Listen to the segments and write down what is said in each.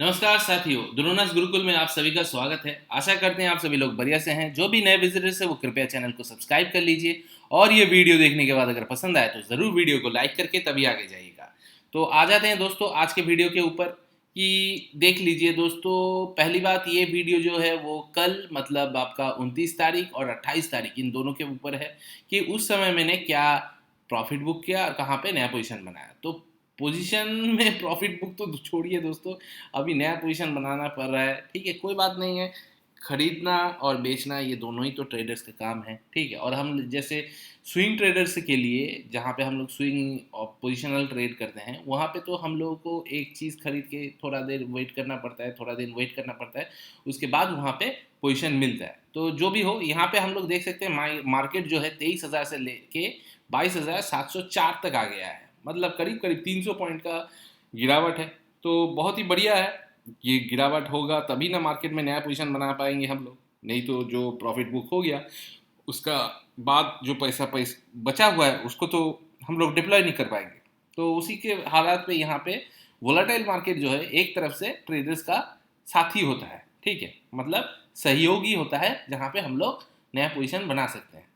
नमस्कार साथियों, द्रोणास गुरुकुल में आप सभी का स्वागत है। आशा करते हैं आप सभी लोग बढ़िया से हैं। जो भी नए विजिटर्स हैं वो कृपया चैनल को सब्सक्राइब कर लीजिए और ये वीडियो देखने के बाद अगर पसंद आए तो ज़रूर वीडियो को लाइक करके तभी आगे जाइएगा। तो आ जाते हैं दोस्तों आज के वीडियो के ऊपर कि देख लीजिए दोस्तों। पहली बात, ये वीडियो जो है वो कल मतलब आपका 29 तारीख और 28 तारीख इन दोनों के ऊपर है कि उस समय मैंने क्या प्रॉफिट बुक किया और कहाँ पे नया पोजीशन बनाया। तो पोजीशन में प्रॉफिट बुक तो छोड़िए दोस्तों, अभी नया पोजीशन बनाना पड़ रहा है। ठीक है, कोई बात नहीं है। खरीदना और बेचना ये दोनों ही तो ट्रेडर्स का काम है। ठीक है, और हम जैसे स्विंग ट्रेडर्स के लिए जहाँ पे हम लोग स्विंग और पोजिशनल ट्रेड करते हैं, वहाँ पे तो हम लोगों को एक चीज़ खरीद के थोड़ा देर वेट करना पड़ता है, थोड़ा दिन वेट करना पड़ता है, उसके बाद वहाँ पे पोजीशन मिलता है। तो जो भी हो, यहाँ पे हम लोग देख सकते हैं मार्केट जो है 23,000 से लेके 22,704 तक आ गया है। मतलब करीब करीब 300 पॉइंट का गिरावट है। तो बहुत ही बढ़िया है। ये गिरावट होगा तभी ना मार्केट में नया पोजीशन बना पाएंगे हम लोग। नहीं तो जो प्रॉफिट बुक हो गया उसका बाद जो पैसा बचा हुआ है उसको तो हम लोग डिप्लॉय नहीं कर पाएंगे। तो उसी के हालात पे यहाँ पे वोलाटाइल मार्केट जो है एक तरफ से ट्रेडर्स का साथी होता है। ठीक है, मतलब सहयोगी होता है जहाँ पे हम लोग नया पोजीशन बना सकते हैं।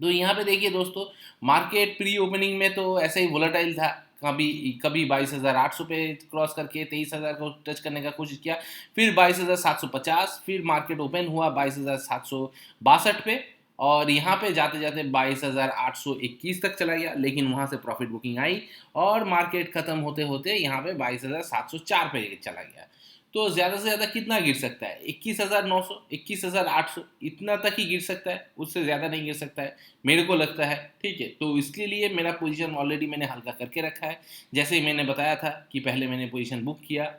तो यहाँ पे देखिए दोस्तों, मार्केट प्री ओपनिंग में तो ऐसे ही वोलेटाइल था। कभी कभी 22,800 पे क्रॉस करके 23,000 को टच करने का कोशिश किया, फिर 22,750, फिर मार्केट ओपन हुआ 22,762 पे और यहाँ पे जाते जाते 22,821 तक चला गया। लेकिन वहाँ से प्रॉफिट बुकिंग आई और मार्केट खत्म होते होते यहाँ पे 22,704 पे चला गया। तो ज़्यादा से ज़्यादा कितना गिर सकता है? 21,900, 21,800 इतना तक ही गिर सकता है, उससे ज़्यादा नहीं गिर सकता है मेरे को लगता है। ठीक है, तो इसके लिए मेरा पोजीशन ऑलरेडी मैंने हल्का करके रखा है। जैसे ही मैंने बताया था कि पहले मैंने पोजीशन बुक किया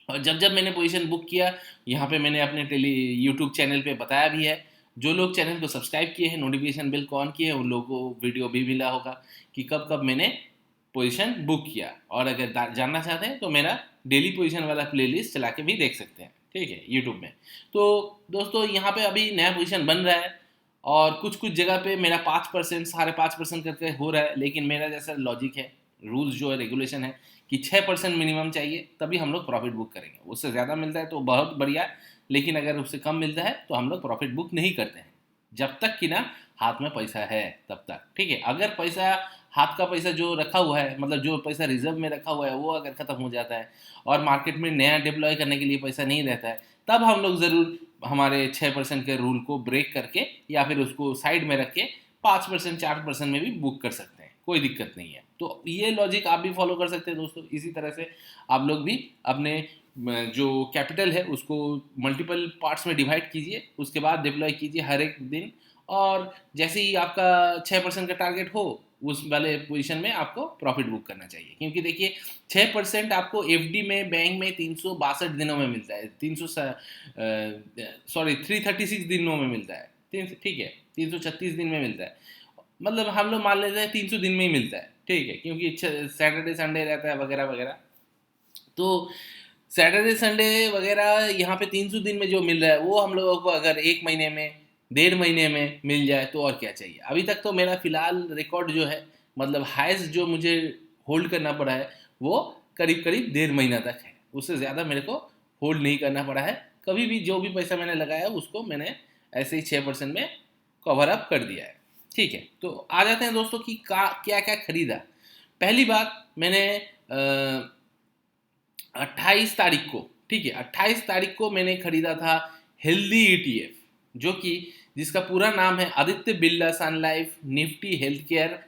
और जब जब मैंने पोजीशन बुक किया, यहाँ पे मैंने अपने यूट्यूब चैनल पे बताया भी है। जो लोग चैनल को सब्सक्राइब किए हैं, नोटिफिकेशन बिल को ऑन किए हैं, उन लोगों को वीडियो भी मिला होगा कि कब कब मैंने पोजीशन बुक किया। और अगर जानना चाहते हैं तो मेरा डेली पोजीशन वाला प्लेलिस्ट चला के भी देख सकते हैं। ठीक है, यूट्यूब में। तो दोस्तों यहाँ पे अभी नया पोजीशन बन रहा है और कुछ कुछ जगह पे मेरा 5%, 5.5% करके हो रहा है। लेकिन मेरा जैसा लॉजिक है, रूल्स जो है, रेगुलेशन है कि 6% मिनिमम चाहिए तभी हम लोग प्रॉफिट बुक करेंगे। उससे ज़्यादा मिलता है तो बहुत बढ़िया, लेकिन अगर उससे कम मिलता है तो हम लोग प्रॉफिट बुक नहीं करते हैं जब तक कि ना हाथ में पैसा है तब तक। ठीक है, अगर पैसा, हाथ का पैसा जो रखा हुआ है, मतलब जो पैसा रिजर्व में रखा हुआ है, वो अगर ख़त्म हो जाता है और मार्केट में नया डिप्लॉय करने के लिए पैसा नहीं रहता है, तब हम लोग ज़रूर हमारे 6% के रूल को ब्रेक करके या फिर उसको साइड में रख के 5%, 4% में भी बुक कर सकते हैं। कोई दिक्कत नहीं है। तो ये लॉजिक आप भी फॉलो कर सकते हैं दोस्तों। इसी तरह से आप लोग भी अपने जो कैपिटल है उसको मल्टीपल पार्ट्स में डिवाइड कीजिए, उसके बाद डिप्लॉय कीजिए हर एक दिन। और जैसे ही आपका 6% का टारगेट हो, उस वाले पोजीशन में आपको प्रॉफिट बुक करना चाहिए। क्योंकि देखिए 6% आपको एफडी में, बैंक में 362 दिनों में मिलता है, 336 दिनों में मिलता है। ठीक है, 336 दिन में मिलता है। मतलब हम लोग मान लेते हैं 300 दिन में ही मिलता है। ठीक है, क्योंकि सैटरडे संडे रहता है वगैरह वगैरह। तो सैटरडे संडे वगैरह यहाँ पे 300 दिन में जो मिल रहा है वो हम लोगों को अगर एक महीने में, 1.5 महीने में मिल जाए तो और क्या चाहिए। अभी तक तो मेरा फिलहाल रिकॉर्ड जो है, मतलब हाईएस्ट जो मुझे होल्ड करना पड़ा है वो करीब करीब 1.5 महीना तक है। उससे ज़्यादा मेरे को होल्ड नहीं करना पड़ा है। कभी भी जो भी पैसा मैंने लगाया उसको मैंने ऐसे ही 6% में कवर अप कर दिया है। ठीक है, तो आ जाते हैं दोस्तों कि क्या क्या खरीदा। पहली बात, मैंने 28 तारीख को, ठीक है, 28 तारीख को मैंने खरीदा था हेल्दी ईटीएफ, जो कि जिसका पूरा नाम है Aditya Birla sun life nifty health care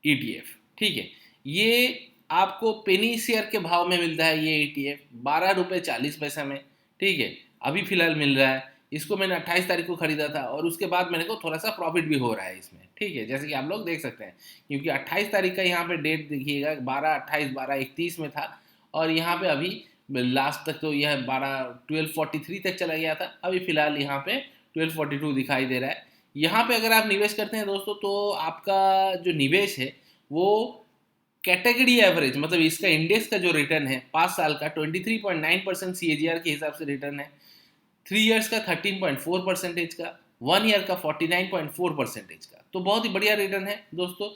ETF. ठीक है, ये आपको पेनी शेयर के भाव में मिलता है। ये ईटीएफ 12 रुपये 40 पैसा में, ठीक है, अभी फिलहाल मिल रहा है। इसको मैंने 28 तारीख को खरीदा था और उसके बाद मेरे को थोड़ा सा प्रॉफिट भी हो रहा है इसमें। ठीक है, जैसे कि आप लोग देख सकते हैं, क्योंकि 28 तारीख का यहाँ पे डेट देखिएगा, 12/28, 12/31 में था और यहाँ पे अभी लास्ट तक तो यह 12 तक चला गया था। अभी फिलहाल यहाँ पे 1242 दिखाई दे रहा है। यहाँ पे अगर आप निवेश करते हैं दोस्तों, तो आपका जो निवेश है वो कैटेगरी एवरेज, मतलब इसका इंडेक्स का जो रिटर्न है 5 साल का 23.9% CAGR के हिसाब से रिटर्न है, 3 ईयर्स का 13.4% का, 1 ईयर का 49.4% का। तो बहुत ही बढ़िया रिटर्न है दोस्तों।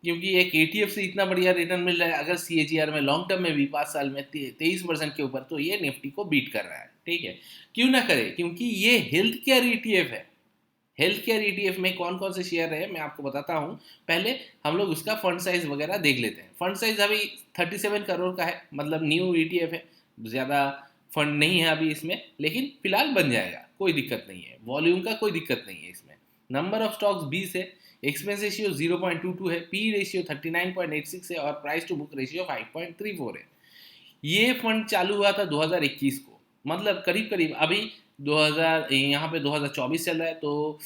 क्योंकि एक ETF से इतना बढ़िया रिटर्न मिल रहा है, अगर CAGR में लॉन्ग टर्म में भी 5 साल में 23% के ऊपर, तो ये निफ्टी को बीट कर रहा है। ठीक है, क्यों ना करे, क्योंकि ये हेल्थ केयर ETF है। हेल्थ केयर ETF में कौन कौन से शेयर है मैं आपको बताता हूँ। पहले हम लोग उसका फंड साइज वगैरह देख लेते हैं। फंड साइज अभी 37 करोड़ का है, मतलब न्यू ETF है, ज़्यादा फंड नहीं है अभी इसमें, लेकिन फिलहाल बन जाएगा, कोई दिक्कत नहीं है, वॉल्यूम का कोई दिक्कत नहीं है इसमें। नंबर ऑफ स्टॉक्स 20 है, एक्सपेंस रेशियो 0.22 है, पी रेशियो 39.86 है, और प्राइस टू बुक रेशियो 5.34 है। ये फंड चालू हुआ था 2021 को, मतलब करीब करीब अभी 2000 यहाँ पे 2024 चल रहा है, तो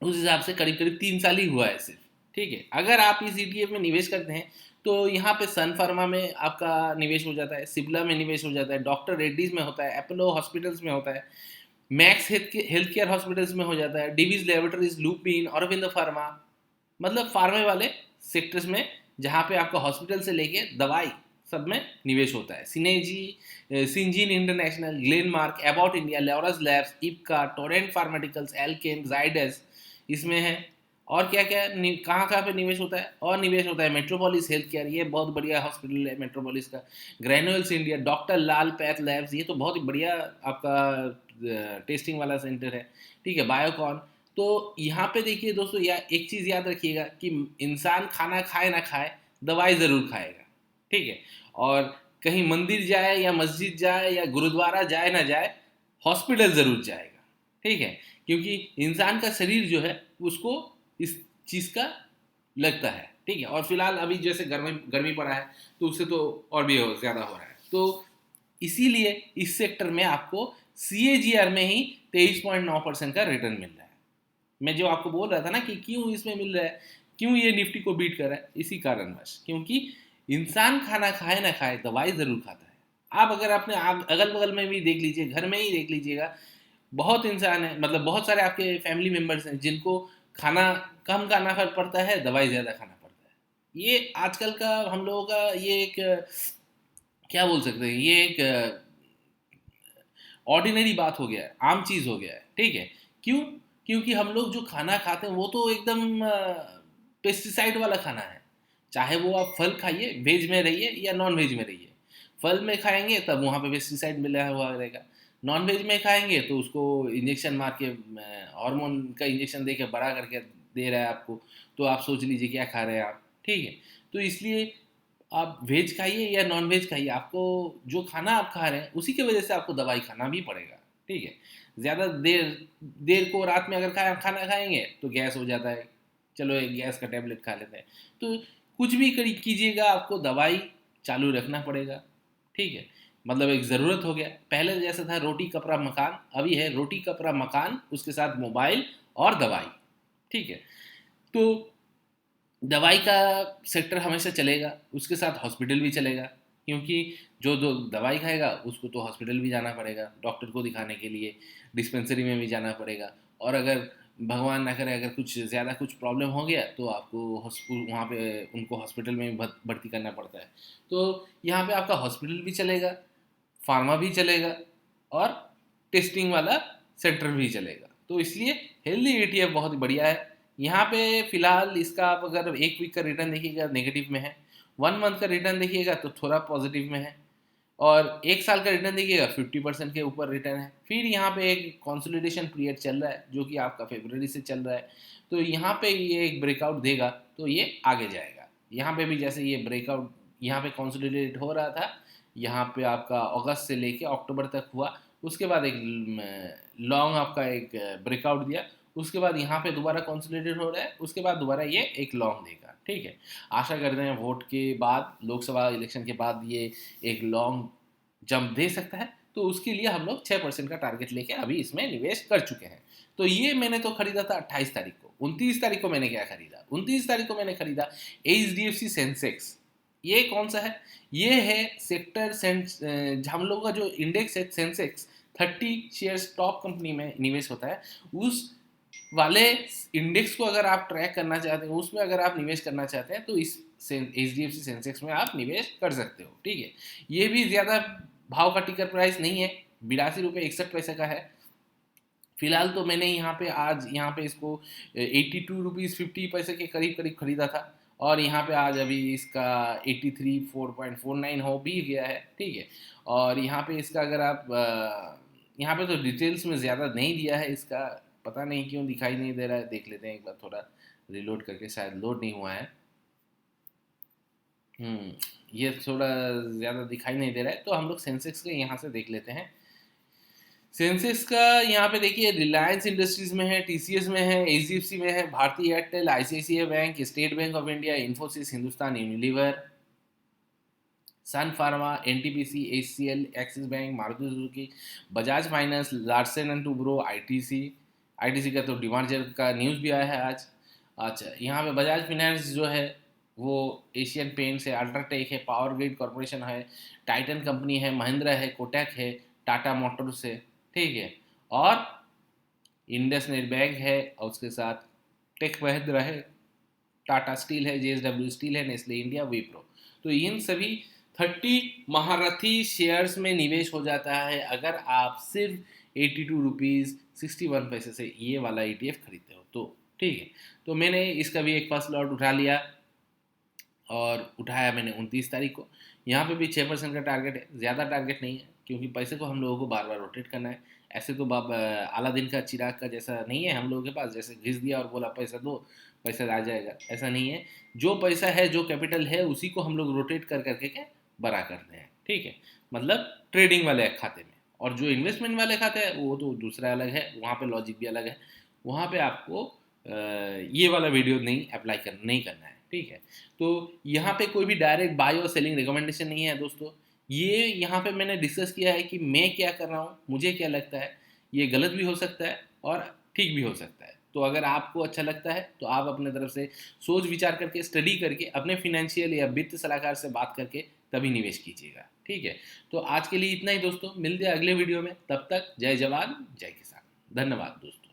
उस हिसाब से करीब करीब 3 साल ही हुआ है सिर्फ। ठीक है, अगर आप इस ETF में निवेश करते हैं तो यहाँ पे सन फार्मा में आपका निवेश हो जाता है, सिप्ला में निवेश हो जाता है, डॉक्टर रेड्डीज में होता है, अपोलो हॉस्पिटल्स में होता है, मैक्स हेल्थ केयर हॉस्पिटल्स में हो जाता है, डिवीज लेबोरेटरीज, लुपिन, अरविंद फार्मा, मतलब फार्मे वाले सेक्टर्स में, जहाँ पे आपका हॉस्पिटल से लेके दवाई सब में निवेश होता है। Syngene international, Glenmark, about India, Laurus labs, Ipca, Torrent pharmaceuticals, Alkem, Zydus इसमें है। और क्या क्या कहाँ कहाँ पे निवेश होता है, और निवेश होता है मेट्रोपोलिस हेल्थ केयर, ये बहुत बढ़िया हॉस्पिटल है मेट्रोपोलिस का, ग्रैनुअल्स इंडिया, डॉक्टर लाल पैथ लैब्स, ये तो बहुत ही बढ़िया आपका टेस्टिंग वाला सेंटर है। ठीक है, बायोकॉन। तो यहाँ पे देखिए दोस्तों, या एक चीज़ याद रखिएगा कि इंसान खाना खाए ना खाए, दवाई ज़रूर खाएगा। ठीक है, और कहीं मंदिर जाए या मस्जिद जाए या गुरुद्वारा जाए ना जाए, हॉस्पिटल ज़रूर जाएगा। ठीक है, क्योंकि इंसान का शरीर जो है उसको इस चीज़ का लगता है। ठीक है, और फिलहाल अभी जैसे गर्मी गर्मी पड़ा है, तो उससे तो और भी ज़्यादा हो रहा है, तो इसीलिए इस सेक्टर में आपको CAGR में ही 23.9% का रिटर्न मिल रहा है। मैं जो आपको बोल रहा था ना कि क्यों इसमें मिल रहा है, क्यों ये निफ्टी को बीट कर रहा है, इसी कारणवश, क्योंकि इंसान खाना खाए ना खाए दवाई ज़रूर खाता है। आप अगर अपने अगल बगल में भी देख लीजिए, घर में ही देख लीजिएगा, बहुत इंसान है, मतलब बहुत सारे आपके फैमिली मेम्बर्स हैं जिनको खाना कम खाना पड़ता है, दवाई ज़्यादा खाना पड़ता है। ये आजकल का हम लोगों का ये एक क्या बोल सकते हैं, ये एक ऑर्डिनरी बात हो गया है, आम चीज़ हो गया है। ठीक है, क्यों? क्योंकि हम लोग जो खाना खाते हैं वो तो एकदम पेस्टिसाइड वाला खाना है। चाहे वो आप फल खाइए, वेज में रहिए या नॉन वेज में रहिए, फल में खाएंगे तब वहाँ पे पेस्टिसाइड मिला हुआ रहेगा, नॉन वेज में खाएंगे तो उसको इंजेक्शन मार के, हार्मोन का इंजेक्शन दे के बड़ा करके दे रहा है आपको, तो आप सोच लीजिए क्या खा रहे हैं आप। ठीक है, तो इसलिए आप वेज खाइए या नॉन वेज खाइए, आपको जो खाना आप खा रहे हैं उसी की वजह से आपको दवाई खाना भी पड़ेगा। ठीक है, ज़्यादा देर देर को रात में अगर खाना खाएंगे तो गैस हो जाता है, चलो एक गैस का टेबलेट खा लेते हैं। तो कुछ भी कीजिएगा, आपको दवाई चालू रखना पड़ेगा। ठीक है, मतलब एक ज़रूरत हो गया, पहले जैसा था रोटी कपड़ा मकान, अभी है रोटी कपड़ा मकान, उसके साथ मोबाइल और दवाई। ठीक है, तो दवाई का सेक्टर हमेशा चलेगा, उसके साथ हॉस्पिटल भी चलेगा, क्योंकि जो जो दवाई खाएगा उसको तो हॉस्पिटल भी जाना पड़ेगा डॉक्टर को दिखाने के लिए, डिस्पेंसरी में भी जाना पड़ेगा, और अगर भगवान ना करे अगर कुछ ज़्यादा कुछ प्रॉब्लम हो गया तो आपको वहाँ पे उनको हॉस्पिटल में भी भर्ती करना पड़ता है। तो यहाँ पे आपका हॉस्पिटल भी चलेगा, फार्मा भी चलेगा, और टेस्टिंग वाला सेंटर भी चलेगा। तो इसलिए हेल्दी ETF बहुत बढ़िया है। यहाँ पे फिलहाल इसका आप अगर 1 वीक का रिटर्न देखिएगा नेगेटिव में है, 1 मंथ का रिटर्न देखिएगा तो थोड़ा पॉजिटिव में है, और 1 साल का रिटर्न देखिएगा 50% के ऊपर रिटर्न है। फिर यहाँ पे एक कंसोलिडेशन पीरियड चल रहा है जो कि आपका फरवरी से चल रहा है, तो यहाँ पे ये एक ब्रेकआउट देगा तो ये आगे जाएगा। यहाँ पे भी जैसे ये ब्रेकआउट यहाँ पे कंसोलिडेट हो रहा था, यहाँ पे आपका अगस्त से लेके अक्टूबर तक हुआ, उसके बाद एक लॉन्ग आपका एक ब्रेकआउट दिया, उसके बाद यहाँ पे दोबारा कंसोलिडेट हो रहा है, उसके बाद दोबारा ये एक लॉन्ग देगा। ठीक है, आशा करते हैं वोट के बाद, लोकसभा इलेक्शन के बाद ये एक लॉन्ग जंप दे सकता है, तो उसके लिए हम लोग 6% का टारगेट लेके अभी इसमें निवेश कर चुके हैं। तो ये मैंने तो खरीदा था 28 तारीख को। 29 तारीख को मैंने क्या खरीदा, 29 तारीख को मैंने खरीदा HDFC सेंसेक्स। ये कौन सा है? ये है सेक्टर हम लोगों का जो इंडेक्स है सेंसेक्स 30 शेयर्स टॉप कंपनी में निवेश होता है, उस वाले इंडेक्स को अगर आप ट्रैक करना चाहते हैं, उसमें अगर आप निवेश करना चाहते हैं तो इस HDFC सेंसेक्स में आप निवेश कर सकते हो। ठीक है, ये भी ज़्यादा भाव का टिकर प्राइस नहीं है, 82 रुपये 61 पैसे का है। फिलहाल तो मैंने यहाँ पे आज यहाँ पे इसको 82 रुपीज़ 50 पैसे के करीब करीब खरीदा था, और यहाँ पे आज अभी इसका 83.49 हो भी गया है, ठीक है। और यहाँ पे इसका अगर आप यहाँ पे तो डिटेल्स में ज़्यादा नहीं दिया है इसका, पता नहीं क्यों दिखाई नहीं दे रहा है, देख लेते हैं एक बार थोड़ा रिलोड करके, शायद लोड नहीं हुआ है। ये थोड़ा ज़्यादा दिखाई नहीं दे रहा है, तो हम लोग सेंसेक्स के यहाँ से देख लेते हैं। सेंसेक्स का यहाँ पे देखिए, रिलायंस इंडस्ट्रीज में है, टीसीएस में है, एचडीएफसी में है, भारतीय एयरटेल, आईसीआईसीआई बैंक, स्टेट बैंक ऑफ इंडिया, इन्फोसिस, हिंदुस्तान यूनिलीवर, सन फार्मा, एनटीपीसी, एचसीएल, एक्सिस बैंक, मारुति सुजुकी, बजाज फाइनेंस, लार्सन एंड टूब्रो, आईटीसी। आईटीसी का तो डिमार्जर का न्यूज़ भी आया है आज। अच्छा, यहाँ पे बजाज फाइनेंस जो है वो एशियन पेंट्स है, अल्ट्राटेक है, पावर ग्रिड कॉरपोरेशन है, टाइटन कंपनी है, महिंद्रा है, कोटक है, टाटा मोटर्स है, ठीक है। और इंडसइंड बैंक है, और उसके साथ टेक महिंद्रा है, टाटा स्टील है, जेएसडब्ल्यू स्टील है, नेस्ले इंडिया, विप्रो। तो इन सभी 30 महारथी शेयर्स में निवेश हो जाता है अगर आप सिर्फ 82 रुपीज़ 61 पैसे से ये वाला ETF खरीदते हो तो, ठीक है। तो मैंने इसका भी एक फर्स्ट लॉट उठा लिया, और उठाया मैंने 29 तारीख को। यहाँ पे भी 6% का टारगेट है, ज़्यादा टारगेट नहीं है, क्योंकि पैसे को हम लोगों को बार बार रोटेट करना है। ऐसे तो अलादीन का चिराग का जैसा नहीं है हम लोगों के पास, जैसे घिस दिया और बोला पैसा दो, पैसा आ जाएगा, ऐसा नहीं है। जो पैसा है, जो कैपिटल है, उसी को हम लोग रोटेट कर करके क्या बड़ा करते हैं, ठीक है। मतलब ट्रेडिंग वाले खाते में, और जो इन्वेस्टमेंट वाले खाते हैं वो तो दूसरा अलग है, वहाँ पे लॉजिक भी अलग है। वहाँ पे आपको ये वाला वीडियो नहीं करना है, ठीक है। तो यहाँ पे कोई भी डायरेक्ट बाय और सेलिंग रिकमेंडेशन नहीं है दोस्तों। ये यहाँ पे मैंने डिस्कस किया है कि मैं क्या कर रहा हूँ, मुझे क्या लगता है। ये गलत भी हो सकता है और ठीक भी हो सकता है। तो अगर आपको अच्छा लगता है तो आप अपने तरफ से सोच विचार करके, स्टडी करके, अपने फिनेंशियल या वित्त सलाहकार से बात करके तभी निवेश कीजिएगा, ठीक है। तो आज के लिए इतना ही दोस्तों, मिलते हैं अगले वीडियो में। तब तक जय जवान जय किसान, धन्यवाद दोस्तों।